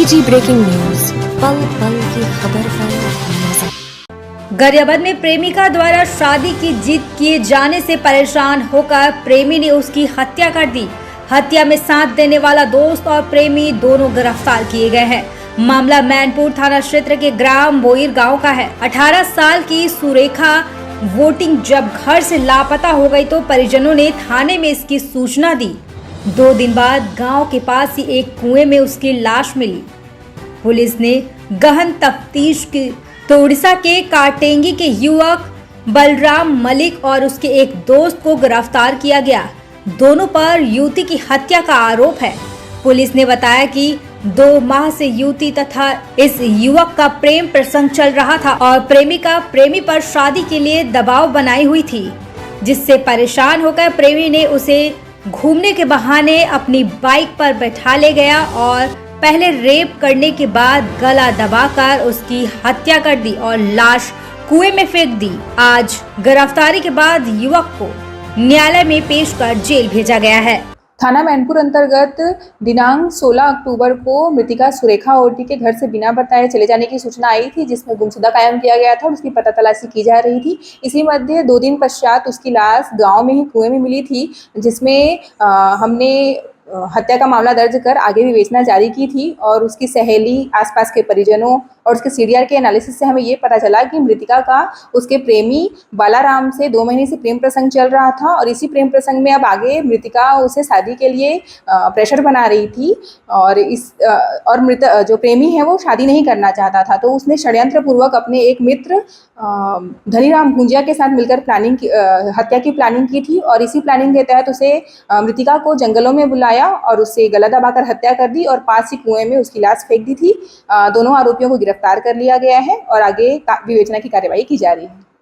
एजी breaking news, पल पल की खबर पर नजर। गरियाबंद में प्रेमिका द्वारा शादी की जिद किए जाने से परेशान होकर प्रेमी ने उसकी हत्या कर दी। हत्या में साथ देने वाला दोस्त और प्रेमी दोनों गिरफ्तार किए गए हैं। मामला मैनपुर थाना क्षेत्र के ग्राम बोईर गांव का है। 18 साल की सुरेखा वोटिंग जब घर से लापता हो गई तो परिजनों ने थाने में इसकी सूचना दी। 2 दिन बाद गांव के पास ही एक कुएं में उसकी लाश मिली। पुलिस ने गहन तफ्तीश की तो उड़ीसा के काटेंगी के युवक बलराम मलिक और उसके एक दोस्त को गिरफ्तार किया गया। दोनों पर युवती की हत्या का आरोप है। पुलिस ने बताया कि 2 माह से युवती तथा इस युवक का प्रेम प्रसंग चल रहा था और प्रेमिका प्रेमी पर शादी के लिए दबाव बनाई हुई थी, जिससे परेशान होकर प्रेमी ने उसे घूमने के बहाने अपनी बाइक पर बैठा ले गया और पहले रेप करने के बाद गला दबाकर उसकी हत्या कर दी और लाश कुएं में फेंक दी। आज गिरफ्तारी के बाद युवक को न्यायालय में पेश कर जेल भेजा गया है। थाना मैनपुर अंतर्गत दिनांक 16 अक्टूबर को मृतिका सुरेखा ओटी के घर से बिना बताए चले जाने की सूचना आई थी, जिसमें गुमशुदा कायम किया गया था और उसकी पता तलाशी की जा रही थी। इसी मध्य 2 दिन पश्चात उसकी लाश गांव में ही कुएं में मिली थी, जिसमें हमने हत्या का मामला दर्ज कर आगे विवेचना जारी की थी और उसकी सहेली, आसपास के परिजनों और उसके सीडीआर के एनालिसिस से हमें ये पता चला कि मृतिका का उसके प्रेमी बालाराम से 2 महीने से प्रेम प्रसंग चल रहा था और इसी प्रेम प्रसंग में अब आगे मृतिका उसे शादी के लिए प्रेशर बना रही थी और जो प्रेमी है वो शादी नहीं करना चाहता था। तो उसने षड्यंत्र पूर्वक अपने एक मित्र धनीराम भूंजिया के साथ मिलकर हत्या की प्लानिंग की थी और इसी प्लानिंग के तहत उसे मृतिका को जंगलों में बुलाया और उससे गला दबाकर हत्या कर दी और पास ही कुएं में उसकी लाश फेंक दी थी। दोनों आरोपियों को गिरफ्तार कर लिया गया है और आगे विवेचना की कार्यवाही की जा रही है।